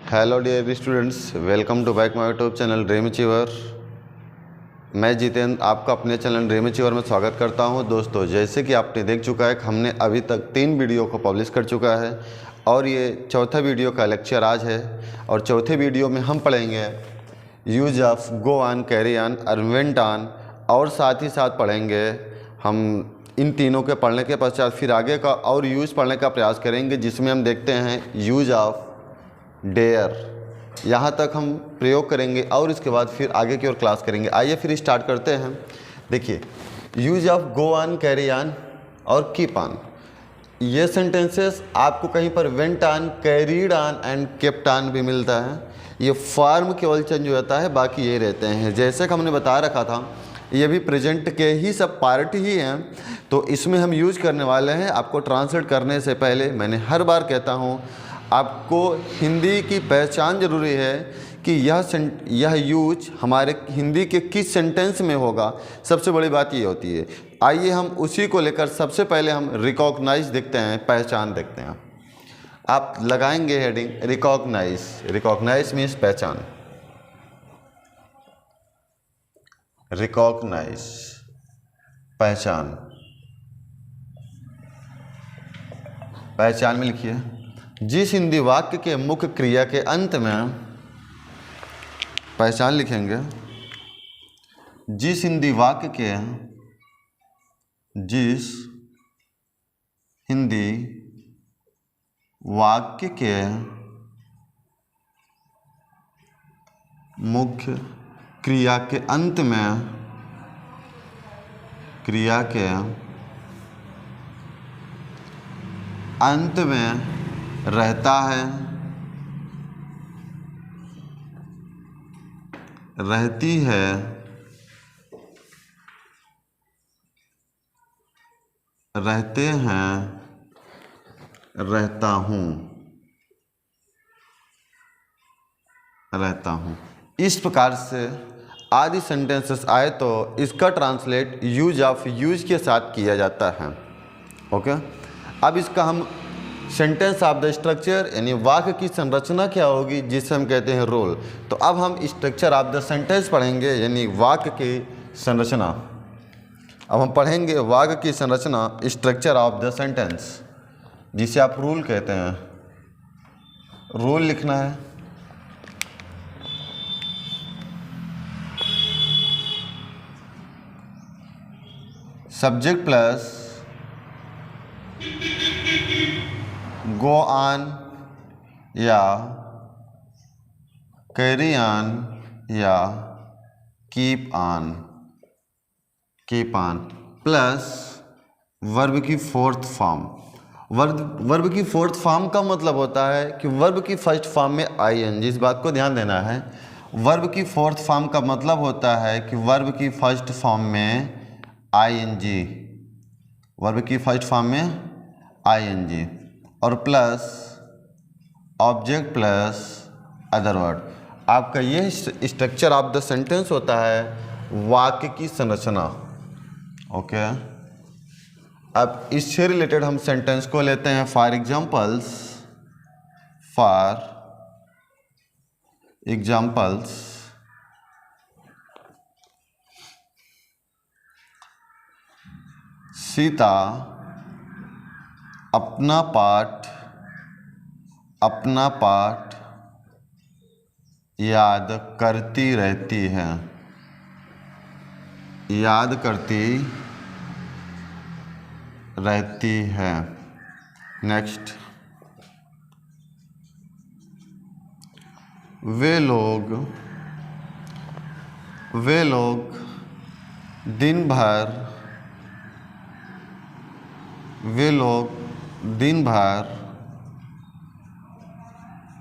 Hello dear students, welcome to back my YouTube channel dream achiever. मैं जितेंद्र आपका अपने channel dream achiever में स्वागत करता हूं। दोस्तों, जैसे कि आपने देख चुका है कि हमने अभी तक 3 वीडियो को पब्लिश कर चुका है और ये चौथा वीडियो का लेक्चर आज है। और चौथे वीडियो में हम पढ़ेंगे use of go on, carry on, invent on, और साथ ही साथ पढ़ेंगे हम इन तीनों के पढ़ने के पश्चात फिर आगे का और यूज पढ़ने का प्रयास करेंगे, जिसमें हम देखते हैं यूज ऑफ डेयर। यहाँ तक हम प्रयोग करेंगे और इसके बाद फिर आगे की ओर क्लास करेंगे। आइए फिर स्टार्ट करते हैं। देखिए, use of go on, carry on और कीप ऑन, ये सेंटेंसेस आपको कहीं पर went on, carried on and kept on भी मिलता है। ये फॉर्म केवल चेंज हो जाता है, बाकी ये रहते हैं। जैसे कि हमने बता रखा था, ये भी प्रेजेंट के ही सब पार्ट ही हैं, तो इसमें हम यूज करने वाले हैं। आपको ट्रांसलेट करने से पहले मैंने हर बार कहता हूँ, आपको हिंदी की पहचान ज़रूरी है कि यह यूज हमारे हिंदी के किस सेंटेंस में होगा। सबसे बड़ी बात ये होती है। आइए हम उसी को लेकर सबसे पहले हम रिकॉग्नाइज देखते हैं, पहचान देखते हैं। आप लगाएंगे हेडिंग रिकॉग्नाइज। रिकॉग्नाइज मीन्स पहचान। रिकॉग्नाइज पहचान। पहचान में लिखिए, जिस हिंदी वाक्य के मुख्य क्रिया के अंत में, पहचान लिखेंगे, जिस हिंदी वाक्य के, जिस हिंदी वाक्य के मुख्य क्रिया के अंत में, क्रिया के अंत में रहता है, रहती है, रहते हैं, रहता हूँ, रहता हूँ। इस प्रकार से आदि सेंटेंसेस आए तो इसका ट्रांसलेट यूज ऑफ यूज के साथ किया जाता है। ओके, अब इसका हम सेंटेंस ऑफ द स्ट्रक्चर, यानी वाक्य की संरचना क्या होगी, जिसे हम कहते हैं रोल। तो अब हम स्ट्रक्चर ऑफ द सेंटेंस पढ़ेंगे, यानी वाक्य की संरचना। अब हम पढ़ेंगे वाक्य की संरचना, स्ट्रक्चर ऑफ द सेंटेंस, जिसे आप रूल कहते हैं। रूल लिखना है। सब्जेक्ट प्लस गो ऑन या कैरी ऑन या keep on, keep on plus verb की फोर्थ फॉर्म। वर्ब की फोर्थ फॉर्म का मतलब होता है कि वर्ब की फर्स्ट फॉर्म में आईएनजी। इस बात को ध्यान देना है। वर्ब की फोर्थ फॉर्म का मतलब होता है कि वर्ब की फर्स्ट फॉर्म में आईएनजी, वर्ब की फर्स्ट फॉर्म में आईएनजी, और plus object plus other word. आपका यह स्ट्रक्चर ऑफ द सेंटेंस होता है वाक्य की संरचना। ओके, अब इससे रिलेटेड हम सेंटेंस को लेते हैं। For examples, for examples, Sita अपना पाठ याद करती रहती है, याद करती रहती है। नेक्स्ट, वे लोग दिन भर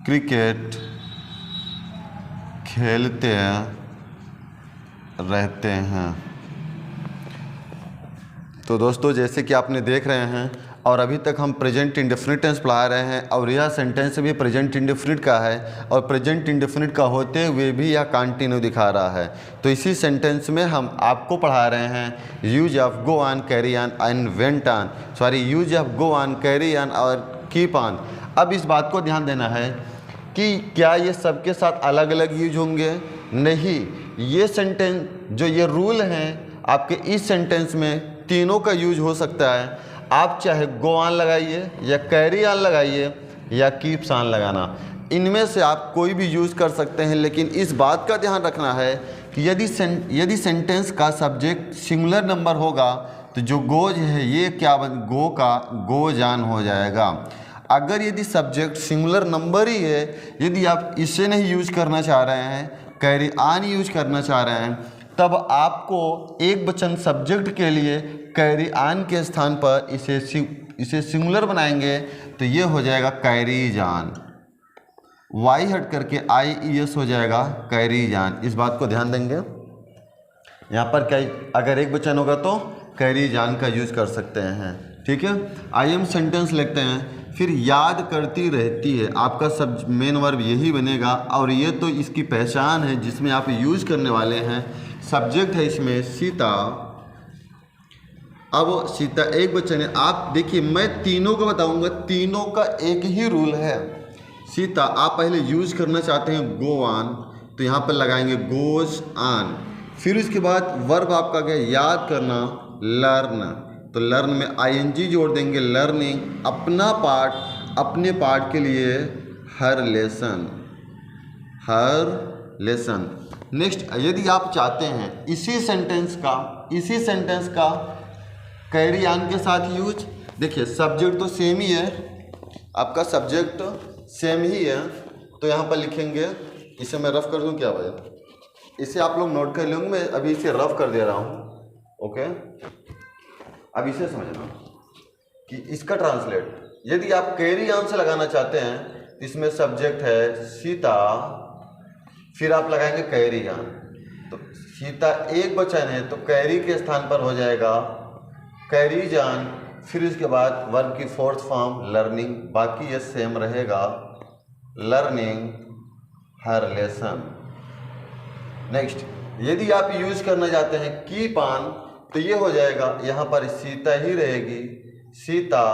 क्रिकेट खेलते रहते हैं। तो दोस्तों, जैसे कि आपने देख रहे हैं, और अभी तक हम प्रेजेंट इंडेफिनिट टेंस पढ़ा रहे हैं, और यह सेंटेंस भी प्रेजेंट इंडेफिनिट का है, और प्रेजेंट इंडेफिनिट का होते हुए भी यह कंटिन्यू दिखा रहा है। तो इसी सेंटेंस में हम आपको पढ़ा रहे हैं use of go on, carry on and went on, use of go on, carry on और कीप ऑन। अब इस बात को ध्यान देना है कि क्या ये सबके साथ अलग अलग यूज होंगे? नहीं, ये सेंटेंस जो ये रूल हैं आपके इस सेंटेंस में तीनों का यूज हो सकता है। आप चाहे गो ऑन लगाइए या कैरी ऑन लगाइए या कीप्स ऑन लगाना, इनमें से आप कोई भी यूज कर सकते हैं। लेकिन इस बात का ध्यान रखना है कि यदि सेंटेंस का सब्जेक्ट सिंगुलर नंबर होगा तो जो गोज है ये क्या गो का गोज ऑन हो जाएगा। अगर यदि सब्जेक्ट सिंगुलर नंबर ही है, यदि आप इसे नहीं यूज करना चाह रहे हैं, कैरी ऑन यूज करना चाह रहे हैं, तब आपको एक वचन सब्जेक्ट के लिए कैरी ऑन के स्थान पर इसे सिंगुलर बनाएंगे तो ये हो जाएगा कैरीज ऑन। वाई हट करके IES हो जाएगा कैरीज ऑन। इस बात को ध्यान देंगे। यहाँ पर क्या अगर एक वचन होगा तो कैरीज ऑन का यूज कर सकते हैं। ठीक है, आइए हम सेंटेंस लिखते हैं। फिर याद करती रहती है, आपका सब मेन वर्ब यही बनेगा और ये तो इसकी पहचान है जिसमें आप यूज करने वाले हैं। सब्जेक्ट है इसमें सीता। अब सीता एक वचन है। आप देखिए मैं तीनों को बताऊंगा, तीनों का एक ही रूल है। सीता आप पहले यूज करना चाहते हैं गो ऑन, तो यहाँ पर लगाएंगे गोज ऑन। फिर उसके बाद वर्ब आपका क्या, याद करना, लर्न। तो लर्न में ING जोड़ देंगे, लर्निंग। अपना पार्ट, अपने पार्ट के लिए हर लेसन, हर लेसन। नेक्स्ट, यदि आप चाहते हैं इसी सेंटेंस का कैरी ऑन के साथ यूज, देखिए सब्जेक्ट तो सेम ही है, आपका सब्जेक्ट सेम ही है, तो यहाँ पर लिखेंगे, इसे मैं रफ कर दूँ क्या भाई, इसे आप लोग नोट कर लेंगे, मैं अभी इसे रफ कर दे रहा हूँ। ओके, अब इसे समझना कि इसका ट्रांसलेट, यदि आप कैरी ऑन से लगाना चाहते हैं, इसमें सब्जेक्ट है सीता, फिर आप लगाएंगे कैरी ऑन। तो सीता एक वचन है तो कैरी के स्थान पर हो जाएगा कैरीज ऑन। फिर इसके बाद वर्ब की फोर्थ फॉर्म लर्निंग, बाकी ये सेम रहेगा, लर्निंग हर लेसन। नेक्स्ट, यदि आप यूज करना चाहते हैं कीप ऑन, तो ये हो जाएगा, यहाँ पर सीता ही रहेगी, सीता,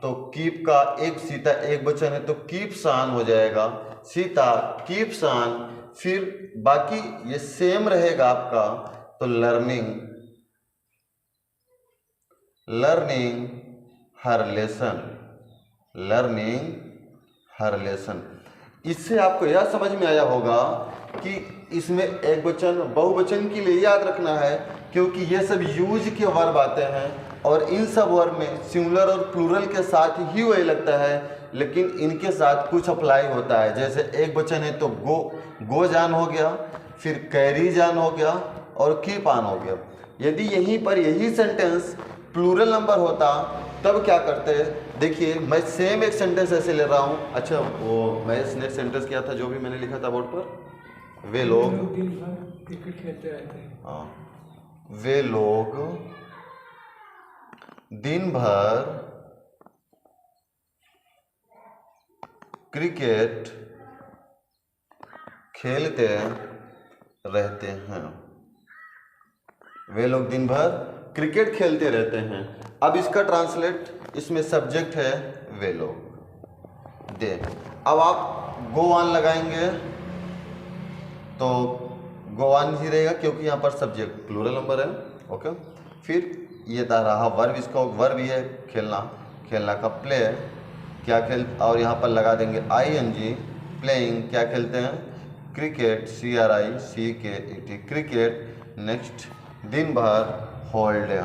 तो कीप का एक सीता एक वचन है तो कीप्स ऑन हो जाएगा, सीता कीप्स ऑन। फिर बाकी ये सेम रहेगा आपका, तो लर्निंग, लर्निंग हर लेसन, लर्निंग हर लेसन। इससे आपको यह समझ में आया होगा कि इसमें एक वचन बहुवचन के लिए याद रखना है, क्योंकि ये सब यूज के वर्ब आते हैं और इन सब वर्ब में सिंगुलर और प्लूरल के साथ ही वही लगता है, लेकिन इनके साथ कुछ अप्लाई होता है। जैसे एक वचन है तो गोज ऑन हो गया, फिर कैरीज ऑन हो गया और कीप ऑन हो गया। यदि यहीं पर यही सेंटेंस प्लूरल नंबर होता तब क्या करते हैं, देखिए मैं सेम एक सेंटेंस ऐसे ले रहा हूँ। अच्छा, वो मैं नेक्स्ट सेंटेंस क्या था जो भी मैंने लिखा था बोर्ड पर, वे लोग दिन भर क्रिकेट खेलते रहते हैं। हाँ, वे लोग दिन भर क्रिकेट खेलते रहते हैं, वे लोग दिन भर क्रिकेट खेलते रहते हैं। अब इसका ट्रांसलेट, इसमें सब्जेक्ट है वे लोग, दे। अब आप गो ऑन लगाएंगे तो गो ऑन ही रहेगा क्योंकि यहाँ पर सब्जेक्ट प्लूरल नंबर है। ओके, फिर ये रहा वर्ब, इसका वर्ब ये खेलना, खेलना का प्ले, क्या खेल, और यहाँ पर लगा देंगे ING, प्लेइंग, क्या खेलते हैं, क्रिकेट, CRICKET, क्रिकेट। नेक्स्ट, दिन भर, होल डे,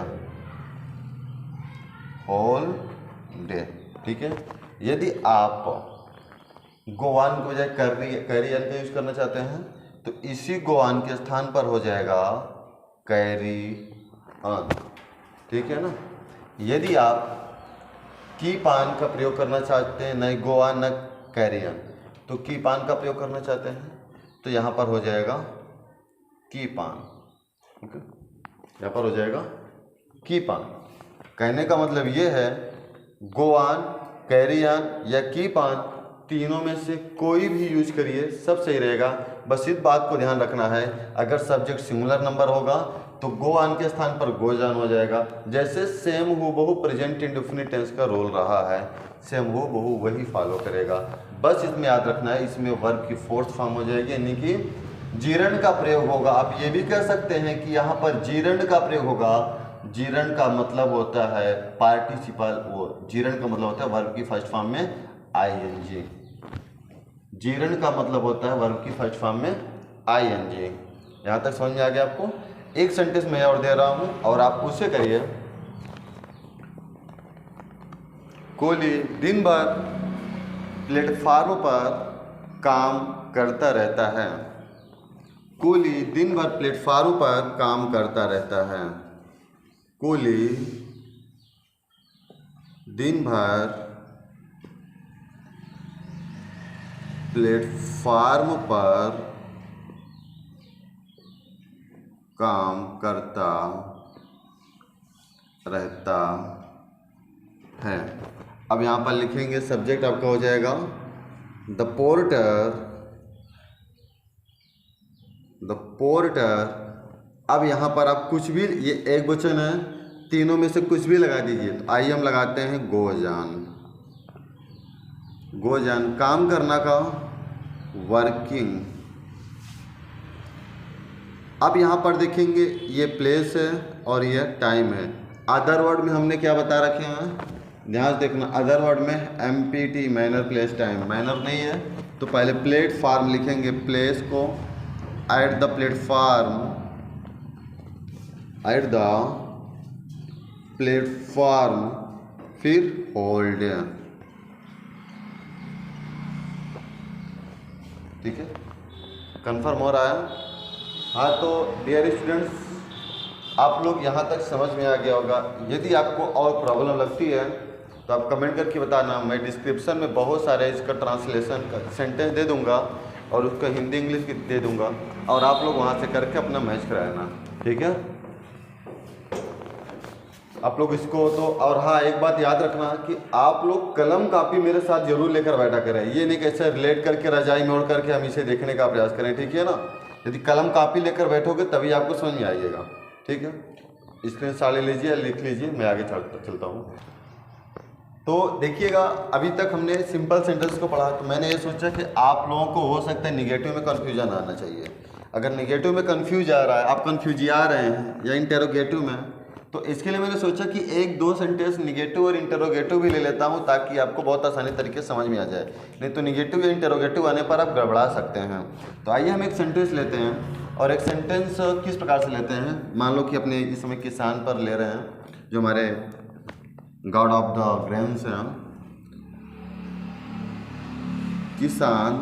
होल डे। ठीक है, यदि आप गो ऑन के बजाय कैरी ऑन का यूज करना चाहते हैं तो इसी गो ऑन के स्थान पर हो जाएगा कैरी ऑन। ठीक है ना। यदि आप कीप ऑन का प्रयोग करना चाहते हैं, न गो ऑन न कैरी ऑन, तो कीप ऑन का प्रयोग करना चाहते हैं तो यहाँ पर हो जाएगा कीप ऑन। ओके, यहाँ पर हो जाएगा कीप ऑन। कहने का मतलब ये है गो ऑन, कैरी ऑन या कीप ऑन, तीनों में से कोई भी यूज करिए, सब सही रहेगा। बस इस बात को ध्यान रखना है, अगर सब्जेक्ट सिंगुलर नंबर होगा तो गो ऑन के स्थान पर गोज ऑन हो जाएगा, जैसे सेम हूबहू प्रेजेंट इंडेफिनिट टेंस का रोल रहा है। सेम हो बहु वही फॉलो करेगा। बस इसमें याद रखना है, इसमें वर्ब की फोर्थ फॉर्म हो जाएगी, यानी कि जीरण का प्रयोग होगा। आप ये भी कह सकते हैं कि यहाँ पर जीरण का प्रयोग होगा। जीरण का मतलब होता है पार्टिसिपल, वो जीरण का मतलब होता है वर्ब की फर्स्ट फॉर्म में आईएनजी। जीरण का मतलब होता है वर्ब की फर्स्ट फॉर्म में आईएनजी। यहाँ तक समझ में आ गया आपको? एक सेंटेंस मैं और दे रहा हूँ और आप उससे करिए। कोहली दिन भर प्लेटफार्म पर काम करता रहता है। कोहली दिन भर प्लेटफार्म पर काम करता रहता है। कोहली दिन भर प्लेटफार्म पर काम करता रहता है। अब यहाँ पर लिखेंगे, सब्जेक्ट आपका हो जाएगा द पोर्टर। अब यहाँ पर आप कुछ भी, ये एक वचन है, तीनों में से कुछ भी लगा दीजिए। तो आइए हम लगाते हैं गोजान। गोजान काम करना का वर्किंग। अब यहाँ पर देखेंगे ये प्लेस है और ये टाइम है। अदर वर्ड में हमने क्या बता रखे हैं, ध्यान देखना। अदर वर्ड में MPT manner place time, manner नहीं है तो पहले प्लेटफार्म लिखेंगे, प्लेस को at the platform, at the platform, फिर होल्ड। ठीक है, कंफर्म हो रहा है? हाँ, तो डियर स्टूडेंट्स, आप लोग यहाँ तक समझ में आ गया होगा। यदि आपको और प्रॉब्लम लगती है तो आप कमेंट करके बताना। मैं डिस्क्रिप्शन में बहुत सारे इसका ट्रांसलेशन का सेंटेंस दे दूँगा और उसका हिंदी इंग्लिश की दे दूँगा, और आप लोग वहाँ से करके अपना मैच कराना। ठीक है, आप लोग इसको तो। और हाँ, एक बात याद रखना कि आप लोग कलम कापी मेरे साथ जरूर लेकर बैठा करें। ये नहीं कैसे रिलेट करके रजाई में ओढ़ करके हम इसे देखने का प्रयास करें। ठीक है ना? यदि कलम कापी लेकर बैठोगे तभी आपको समझ में आइएगा। ठीक है, स्क्रीनशॉट ले लीजिए, लिख लीजिए, मैं आगे चलता हूँ। तो देखिएगा, अभी तक हमने सिंपल सेंटेंस को पढ़ा, तो मैंने ये सोचा कि आप लोगों को हो सकता है निगेटिव में कन्फ्यूजन आना चाहिए। अगर निगेटिव में कन्फ्यूज आ रहा है, आप कन्फ्यूज आ रहे हैं या इंटेरोगेटिव में, तो इसके लिए मैंने सोचा कि एक दो सेंटेंस निगेटिव और इंटेरोगेटिव भी ले लेता हूं, ताकि आपको बहुत आसानी तरीके से समझ में आ जाए। नहीं तो निगेटिव या इंटेरोगेटिव आने पर आप गड़बड़ा सकते हैं। तो आइए हम एक सेंटेंस लेते हैं, और एक सेंटेंस किस प्रकार से लेते हैं। मान लो कि अपने इस समय किसान पर ले रहे हैं, जो हमारे गॉड ऑफ द ग्रेन्स हैं। किसान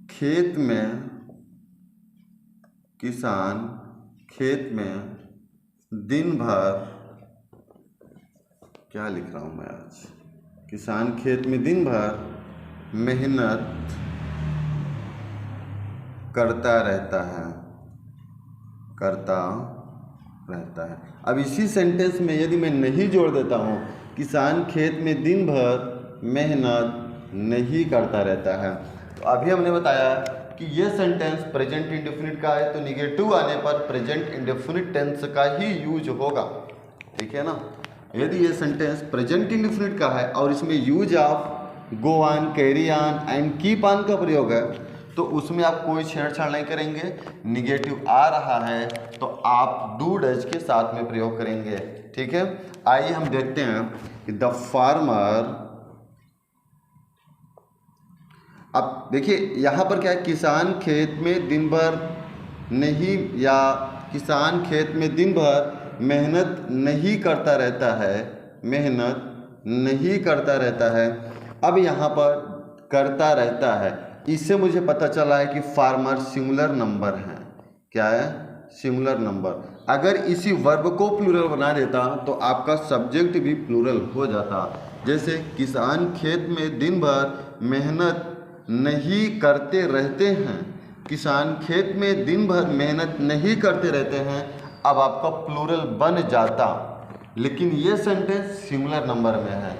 खेत में दिन भर, क्या लिख रहा हूँ मैं आज, किसान खेत में दिन भर मेहनत करता रहता है। अब इसी सेंटेंस में यदि मैं नहीं जोड़ देता हूँ, किसान खेत में दिन भर मेहनत नहीं करता रहता है, तो अभी हमने बताया कि ये सेंटेंस प्रेजेंट इंडेफिनिट का है, तो निगेटिव आने पर प्रेजेंट इंडेफिनिट टेंस का ही यूज होगा। ठीक है ना? यदि ये सेंटेंस प्रेजेंट इंडेफिनिट का है और इसमें use of go on, carry on and keep on का प्रयोग है, तो उसमें आप कोई छेड़छाड़ नहीं करेंगे। निगेटिव आ रहा है तो आप डू डज के साथ में प्रयोग करेंगे। ठीक है, आइए हम देखते हैं कि द फार्मर। अब देखिए यहाँ पर क्या है, किसान खेत में दिन भर नहीं, या किसान खेत में दिन भर मेहनत नहीं करता रहता है। अब यहाँ पर करता रहता है, इससे मुझे पता चला है कि फार्मर सिंगुलर नंबर है। क्या है? Singular number. अगर इसी वर्ब को प्लूरल बना देता तो आपका सब्जेक्ट भी प्लूरल हो जाता। जैसे किसान खेत में दिन भर मेहनत नहीं करते रहते हैं, किसान खेत में दिन भर मेहनत नहीं करते रहते हैं, अब आपका प्लूरल बन जाता। लेकिन ये सेंटेंस सिंगुलर नंबर में है।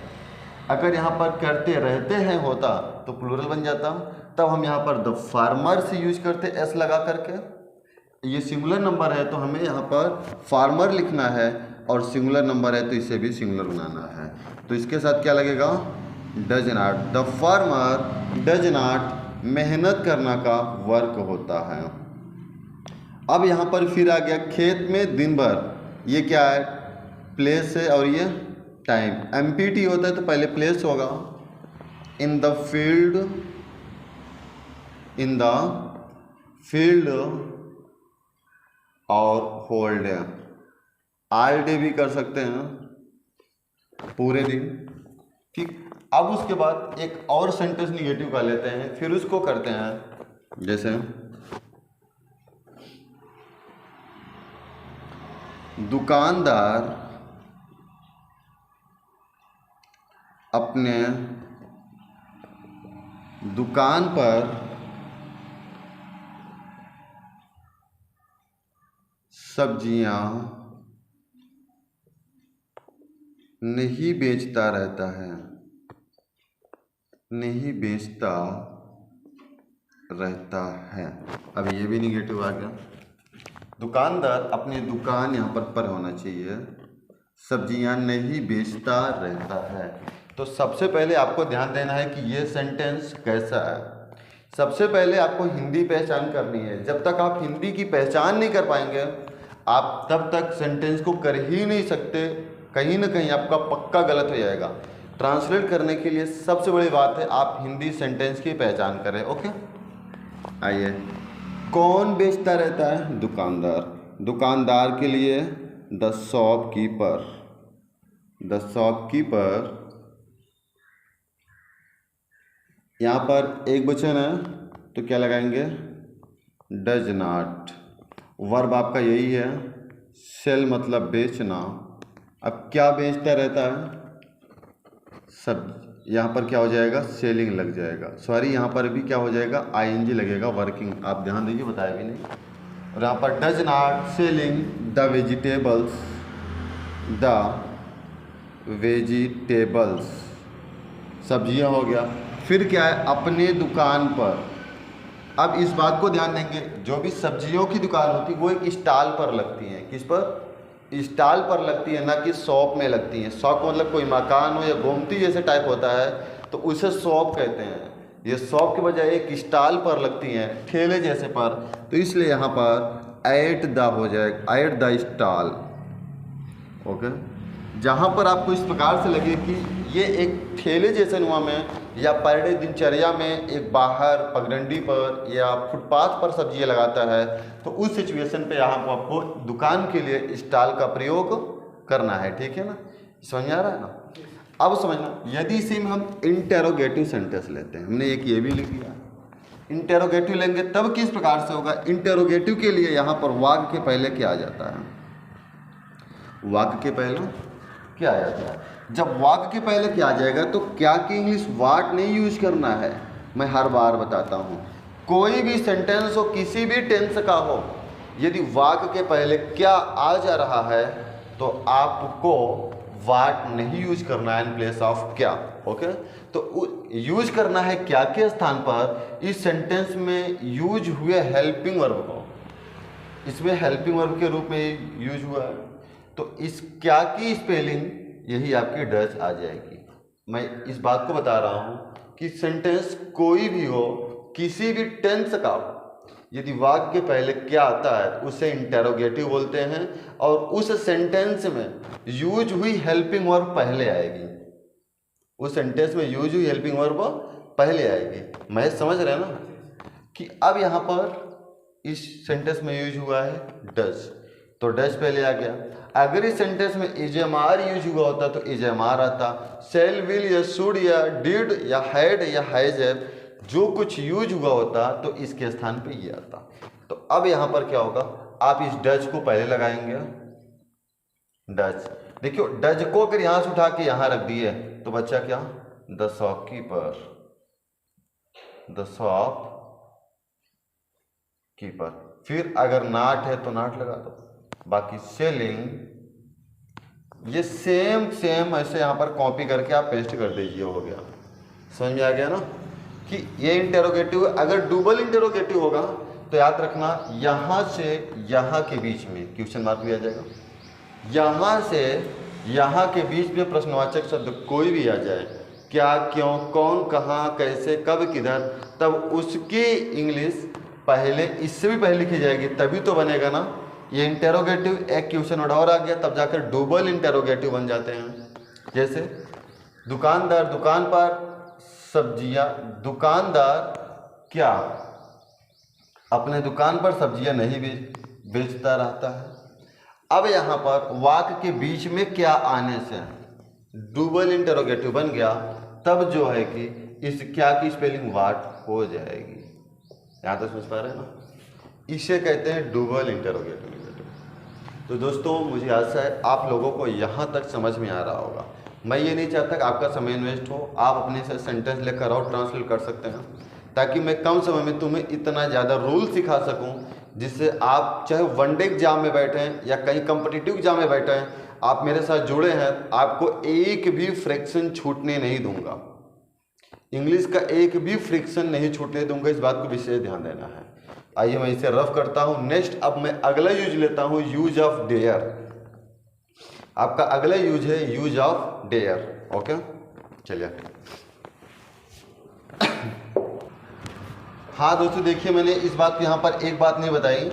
अगर यहाँ पर करते रहते हैं होता तो प्लूरल बन जाता। तब हम यहाँ पर द फार्मर से यूज करते एस लगा करके। ये सिंगुलर नंबर है तो हमें यहाँ पर फार्मर लिखना है, और सिंगुलर नंबर है तो इसे भी सिंगुलर बनाना है। तो इसके साथ क्या लगेगा, does not. The farmer does not मेहनत करना का वर्क होता है। अब यहाँ पर फिर आ गया खेत में दिन भर, ये क्या है, प्लेस है और ये टाइम। एमपीटी होता है तो पहले प्लेस होगा, इन द फील्ड और होल डे, ऑल डे भी कर सकते हैं, पूरे दिन, ठीक। अब उसके बाद एक और सेंटेंस निगेटिव का लेते हैं, फिर उसको करते हैं। जैसे दुकानदार अपने दुकान पर सब्जियां नहीं बेचता रहता है, नहीं बेचता रहता है। अब ये भी निगेटिव आ गया। दुकानदार अपनी दुकान यहाँ पर होना चाहिए, सब्जियां नहीं बेचता रहता है। तो सबसे पहले आपको ध्यान देना है कि ये सेंटेंस कैसा है। सबसे पहले आपको हिंदी पहचान करनी है। जब तक आप हिंदी की पहचान नहीं कर पाएंगे, आप तब तक सेंटेंस को कर ही नहीं सकते। कहीं ना कहीं आपका पक्का गलत हो जाएगा। ट्रांसलेट करने के लिए सबसे बड़ी बात है आप हिंदी सेंटेंस की पहचान करें। ओके, आइए, कौन बेचता रहता है, दुकानदार। दुकानदार के लिए द शॉपकीपर, द शॉपकीपर, यहाँ पर एक वचन है तो क्या लगाएंगे, डज नॉट। वर्ब आपका यही है, सेल मतलब बेचना। अब क्या बेचता रहता है, सब, यहाँ पर क्या हो जाएगा, सेलिंग लग जाएगा। सॉरी, यहाँ पर भी क्या हो जाएगा, आईएनजी लगेगा, वर्किंग। आप ध्यान दीजिए, बताया भी नहीं। और यहाँ पर does not selling the vegetables, the vegetables, सब्जियाँ हो गया। फिर क्या है, अपने दुकान पर। अब इस बात को ध्यान देंगे, जो भी सब्जियों की दुकान होती है वो एक स्टॉल पर लगती है। किस पर, स्टॉल पर लगती है, ना कि शॉप में लगती है। शॉप मतलब कोई मकान हो या गोमती जैसे टाइप होता है तो उसे शॉप कहते हैं। ये शॉप के बजाय एक स्टॉल पर लगती हैं, ठेले जैसे पर। तो इसलिए यहाँ पर एट द हो जाएगा, एट द स्टॉल। ओके, जहाँ पर आपको इस प्रकार से लगे कि ये एक ठेले जैसे नुमा में या पर डे दिनचर्या में एक बाहर पगडंडी पर या फुटपाथ पर सब्जियां लगाता है, तो उस सिचुएशन पे यहाँ पर आपको दुकान के लिए स्टॉल का प्रयोग करना है। ठीक है ना, समझ में आ रहा है ना। अब समझना, यदि इसे हम इंटेरोगेटिव सेंटेंस लेते हैं, हमने एक ये भी लिख दिया, इंटेरोगेटिव लेंगे तब किस प्रकार से होगा। इंटेरोगेटिव के लिए यहाँ पर वाक्य के पहले क्या आ जाता है, वाक्य के पहले क्या आ जाता है। जब वाक्य के पहले क्या आ जाएगा तो क्या की इंग्लिश वाट नहीं यूज करना है। मैं हर बार बताता हूँ, कोई भी सेंटेंस हो, किसी भी टेंस का हो, यदि वाक्य के पहले क्या आ जा रहा है तो आपको वाट नहीं यूज करना है इन प्लेस ऑफ क्या। ओके, तो यूज करना है क्या के स्थान पर इस सेंटेंस में यूज हुए हेल्पिंग वर्ब को। इसमें हेल्पिंग वर्ब के रूप में यूज हुआ है, तो इस क्या की स्पेलिंग यही आपकी डज आ जाएगी। मैं इस बात को बता रहा हूँ कि सेंटेंस कोई भी हो, किसी भी टेंस का, यदि वाक्य के पहले क्या आता है उसे इंटेरोगेटिव बोलते हैं, और उस सेंटेंस में यूज हुई हेल्पिंग वर्ब पहले आएगी। उस सेंटेंस में यूज हुई हेल्पिंग वर्ब पहले आएगी। मैं समझ रहे हैं ना कि अब यहाँ पर इस सेंटेंस में यूज हुआ है डज, तो डज पहले आ गया। अगर इस सेंटेंस में इजमार यूज हुआ होता तो इजमार आता। सेल, विल या शुड या डिड या हैड या हैज, जो कुछ यूज हुआ होता तो इसके स्थान पे ये आता। तो अब यहाँ पर क्या होगा, आप इस डज को पहले लगाएंगे, डज। देखियो, डज को अगर यहाँ से उठा के यहाँ रख दिए तो बच्चा क्या, द शॉपकीपर, द शॉपकीपर। फिर अगर नाट है तो नाट लगा दो, बाकी सेलिंग, ये सेम ऐसे यहाँ पर कॉपी करके आप पेस्ट कर दीजिए, हो गया। समझ में आ गया ना कि ये इंटेरोगेटिव है। अगर डबल इंटेरोगेटिव होगा तो याद रखना यहाँ से यहाँ के बीच में क्वेश्चन मार्क दिया जाएगा। यहाँ से यहाँ के बीच में प्रश्नवाचक शब्द कोई भी आ जाए, क्या, क्यों, कौन, कहाँ, कैसे, कब, किधर, तब उसकी इंग्लिश पहले इससे भी पहले लिखी जाएगी, तभी तो बनेगा ना। ये इंटेरोगेटिव एक क्वेश्चन और आ गया, तब जाकर डबल इंटेरोगेटिव बन जाते हैं। जैसे दुकानदार दुकान पर सब्जियां, दुकानदार क्या अपने दुकान पर सब्जियां नहीं बेचता रहता है। अब यहाँ पर वाक्य के बीच में क्या आने से डबल इंटेरोगेटिव बन गया, तब जो है कि इस क्या की स्पेलिंग वाट हो जाएगी। यहाँ तो समझ पा रहे हैं ना, इसे कहते हैं डबल इंटेरोगेटिव। तो दोस्तों मुझे आशा है आप लोगों को यहाँ तक समझ में आ रहा होगा। मैं ये नहीं चाहता कि आपका समय इन्वेस्ट हो, आप अपने से सेंटेंस लेकर और ट्रांसलेट कर सकते हैं, ताकि मैं कम समय में तुम्हें इतना ज़्यादा रूल सिखा सकूं जिससे आप चाहे वनडे एग्जाम में बैठे हैं या कहीं कम्पिटिटिव एग्जाम में बैठे हैं, आप मेरे साथ जुड़े हैं, आपको एक भी फ्रैक्शन छूटने नहीं दूंगा, इंग्लिश का एक भी फ्रिक्शन नहीं छूटने दूंगा। इस बात को विशेष ध्यान देना है। आइए मैं इसे रफ करता हूं। नेक्स्ट अब मैं अगला यूज लेता हूं, यूज ऑफ डेयर। आपका अगला यूज है यूज ऑफ डेयर। ओके, चलिए। हाँ दोस्तों देखिए, मैंने इस बात यहाँ पर एक बात नहीं बताई,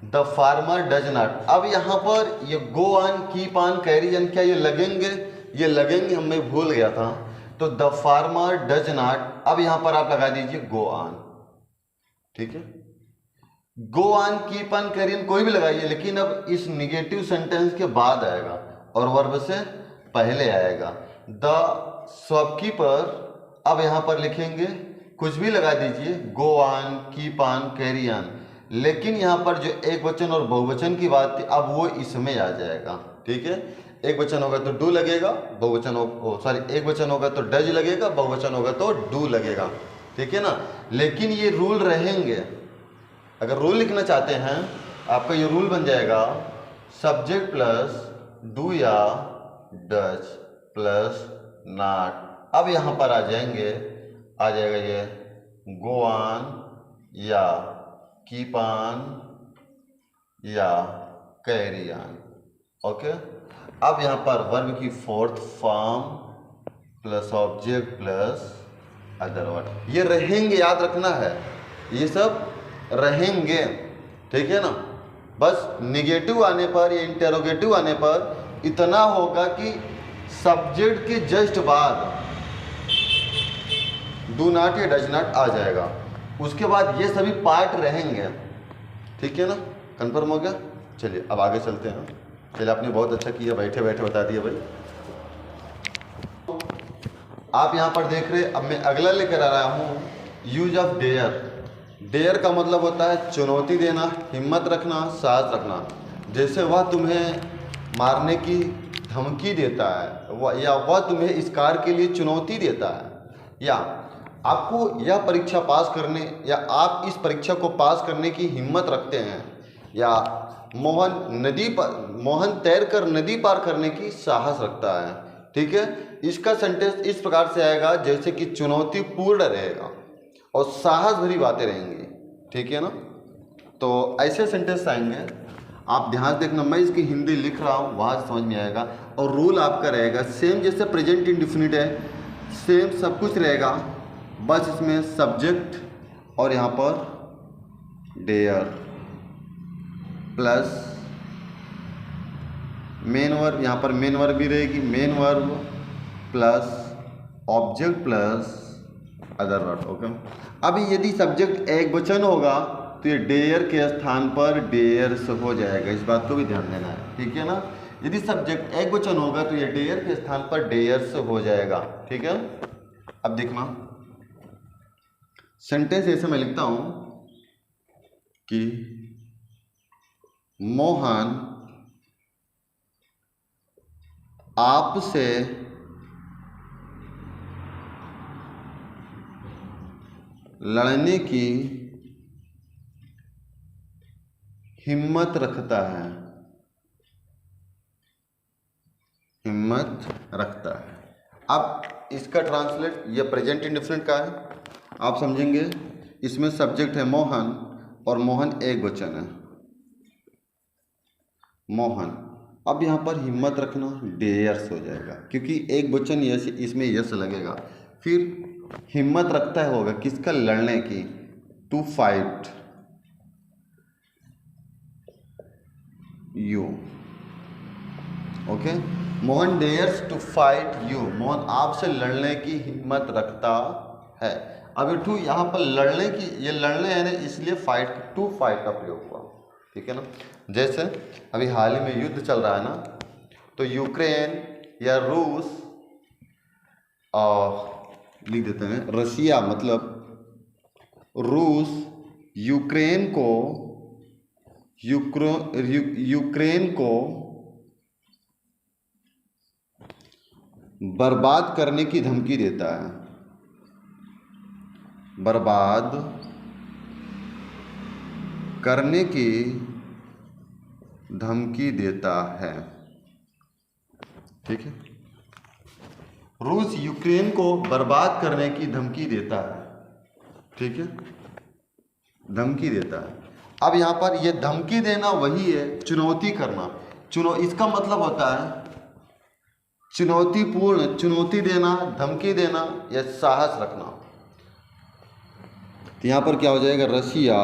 द फार्मर डज नॉट। अब यहाँ पर ये go on, keep on, carry on, क्या ये लगेंगे? ये लगेंगे, मैं भूल गया था। तो द फार्मर डज नॉट, अब यहाँ पर आप लगा दीजिए गो ऑन, ठीक है। Go on, keep on, carry on कोई भी लगाइए, लेकिन अब इस निगेटिव सेंटेंस के बाद आएगा और वर्ब से पहले आएगा। द शॉपकीपर, अब यहाँ पर लिखेंगे कुछ भी लगा दीजिए, go on, keep on, carry on, लेकिन यहाँ पर जो एक वचन और बहुवचन की बात थी अब वो इसमें आ जाएगा, ठीक है। एक वचन होगा तो डू लगेगा, बहुवचन एक वचन होगा तो डज लगेगा, बहुवचन होगा तो डू लगेगा, ठीक है ना। लेकिन ये रूल रहेंगे। अगर रूल लिखना चाहते हैं आपका ये रूल बन जाएगा, सब्जेक्ट प्लस डू या डज प्लस नॉट। अब यहाँ पर आ जाएगा ये गो ऑन या कीप ऑन या कैरी ऑन। ओके, अब यहाँ पर वर्ब की fourth form plus object plus other word, ये रहेंगे, याद रखना है, ये सब रहेंगे, ठीक है ना। बस निगेटिव आने पर या इंटेरोगेटिव आने पर इतना होगा कि सब्जेक्ट के जस्ट बाद डू नॉट या डज नॉट आ जाएगा, उसके बाद ये सभी पार्ट रहेंगे, ठीक है ना। कंफर्म हो गया? चलिए अब आगे चलते हैं। चलिए, आपने बहुत अच्छा किया, बैठे बैठे बता दिया भाई। आप यहाँ पर देख रहे, अब मैं अगला लेकर आ रहा हूँ, यूज ऑफ डेयर। डेयर का मतलब होता है चुनौती देना, हिम्मत रखना, साहस रखना। जैसे वह तुम्हें मारने की धमकी देता है या वह तुम्हें इस कार्य के लिए चुनौती देता है, या आपको यह परीक्षा पास करने या आप इस परीक्षा को पास करने की हिम्मत रखते हैं, या मोहन तैरकर नदी पार करने की साहस रखता है, ठीक है। इसका सेंटेंस इस प्रकार से आएगा जैसे कि चुनौतीपूर्ण रहेगा और साहस भरी बातें रहेंगी, ठीक है ना। तो ऐसे सेंटेंस आएंगे, आप ध्यान देखना, मैं इसकी हिंदी लिख रहा हूँ, वहाँ से समझ में आएगा। और रूल आपका रहेगा सेम, जैसे प्रेजेंट इंडेफिनिट है, सेम सब कुछ रहेगा, बस इसमें सब्जेक्ट और यहाँ पर डेयर प्लस मेन वर्ब, यहाँ पर मेन वर्ब भी रहेगी, main verb plus object plus other verb. Okay, अब यदि सब्जेक्ट एक वचन होगा तो ये डेयर के स्थान पर डेयर्स हो जाएगा, इस बात को भी ध्यान देना है, ठीक है ना। यदि सब्जेक्ट एक वचन होगा तो ये डेयर के स्थान पर डेयर्स हो जाएगा, ठीक है। अब देखना सेंटेंस ऐसे मैं लिखता हूं कि मोहन आपसे लड़ने की हिम्मत रखता है, हिम्मत रखता है। अब इसका ट्रांसलेट, ये प्रेजेंट इंडेफिनिट का है, आप समझेंगे। इसमें सब्जेक्ट है मोहन और मोहन एक वचन है, मोहन। अब यहाँ पर हिम्मत रखना डेयर्स हो जाएगा, क्योंकि एक वचन यश, इसमें यश लगेगा। फिर हिम्मत रखता है होगा किसका, लड़ने की, to fight you. Okay, Mohan dares to fight you, Mohan आपसे लड़ने की हिम्मत रखता है। अब ये टू यहाँ पर लड़ने की, ये लड़ने है ना, इसलिए फाइट, टू फाइट का प्रयोग हुआ, ठीक है ना। जैसे अभी हाल ही में युद्ध चल रहा है ना, तो यूक्रेन या रूस, लिख देते हैं रशिया, मतलब रूस यूक्रेन को बर्बाद करने की धमकी देता है, बर्बाद करने की धमकी देता है, ठीक है। रूस यूक्रेन को बर्बाद करने की धमकी देता है, ठीक है, धमकी देता है। अब यहाँ पर ये धमकी देना वही है चुनौती करना। इसका मतलब होता है चुनौतीपूर्ण, चुनौती देना, धमकी देना या साहस रखना। तो यहाँ पर क्या हो जाएगा, रशिया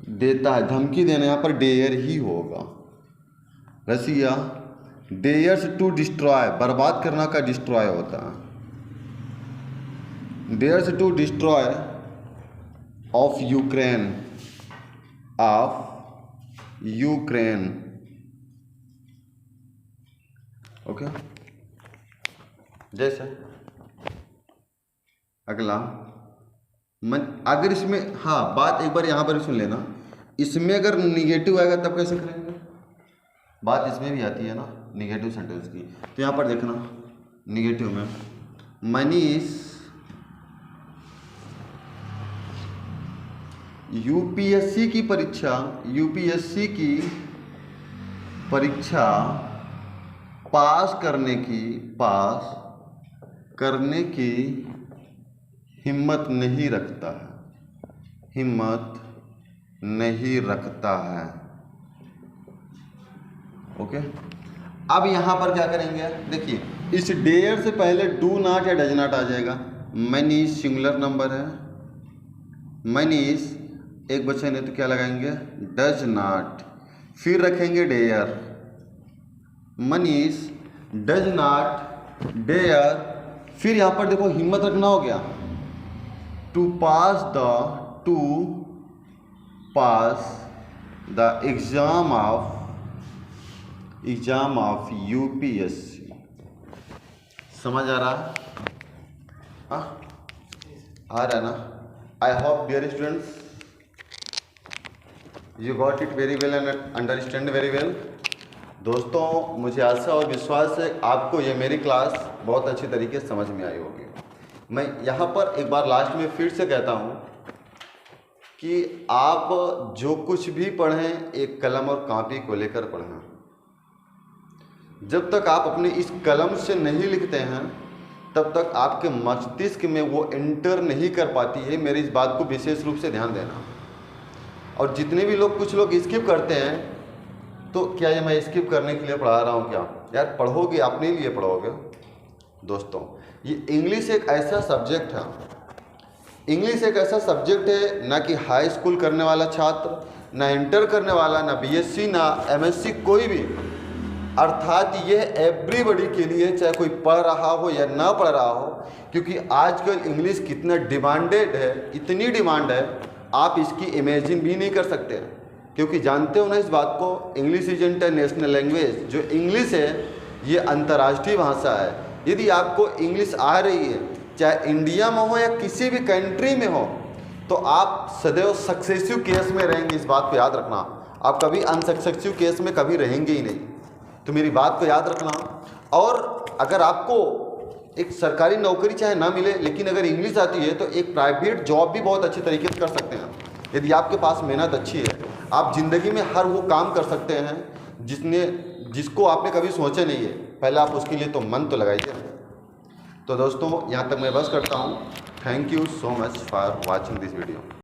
देता है, धमकी देना यहाँ पर डेयर ही होगा। रशिया डेयर्स टू डिस्ट्रॉय, बर्बाद करना का डिस्ट्रॉय होता है, dares to destroy of Ukraine, okay. जैसे अगला अगर इसमें, हाँ बात एक बार यहाँ पर सुन लेना, इसमें अगर निगेटिव आएगा तब कैसे करेंगे, बात इसमें भी आती है ना निगेटिव सेंटेंस की। तो यहाँ पर देखना निगेटिव में, मनीष यूपीएससी की परीक्षा पास करने की हिम्मत नहीं रखता है, ओके। अब यहां पर क्या करेंगे, देखिए इस डेयर से पहले डू नॉट या डज नॉट आ जाएगा। मनीष सिंगुलर नंबर है, मनीष एक वचन है तो क्या लगाएंगे, डज नॉट, फिर रखेंगे dare, Manish does not dare, फिर यहां पर देखो हिम्मत रखना हो गया, to pass the exam of UPSC. समझ आ रहा है, आ रहा है ना। I hope dear students you got it very well and understand very well. दोस्तों मुझे आशा और विश्वास है आपको ये मेरी क्लास बहुत अच्छी तरीके से समझ में आई होगी। मैं यहाँ पर एक बार लास्ट में फिर से कहता हूँ कि आप जो कुछ भी पढ़ें एक कलम और कॉपी को लेकर पढ़ें। जब तक आप अपने इस कलम से नहीं लिखते हैं तब तक आपके मस्तिष्क में वो एंटर नहीं कर पाती है। मेरी इस बात को विशेष रूप से ध्यान देना। और जितने भी लोग, कुछ लोग स्किप करते हैं, तो क्या ये मैं स्किप करने के लिए पढ़ा रहा हूँ क्या? यार पढ़ोगे, अपने लिए पढ़ोगे। दोस्तों ये इंग्लिश एक ऐसा सब्जेक्ट है, इंग्लिश एक ऐसा सब्जेक्ट है ना कि हाई स्कूल करने वाला छात्र, ना इंटर करने वाला, ना बीएससी, ना एमएससी, कोई भी, अर्थात यह एवरीबॉडी के लिए, चाहे कोई पढ़ रहा हो या ना पढ़ रहा हो, क्योंकि आजकल इंग्लिश कितना डिमांडेड है, इतनी डिमांड है आप इसकी इमेजिन भी नहीं कर सकते। क्योंकि जानते हो ना इस बात को, इंग्लिश इज इंटरनेशनल लैंग्वेज। जो इंग्लिश है ये अंतर्राष्ट्रीय भाषा है। यदि आपको इंग्लिश आ रही है, चाहे इंडिया में हो या किसी भी कंट्री में हो, तो आप सदैव सक्सेसिव केस में रहेंगे। इस बात को याद रखना, आप कभी अनसक्सेसिव केस में कभी रहेंगे ही नहीं। तो मेरी बात को याद रखना। और अगर आपको एक सरकारी नौकरी चाहे ना मिले, लेकिन अगर इंग्लिश आती है तो एक प्राइवेट जॉब भी बहुत अच्छी तरीके से कर सकते हैं। यदि आपके पास मेहनत अच्छी है, आप ज़िंदगी में हर वो काम कर सकते हैं जिसको आपने कभी सोचा नहीं है। पहले आप उसके लिए तो मन तो लगाइए। तो दोस्तों यहाँ तक मैं बस करता हूँ। Thank you so much for watching this video.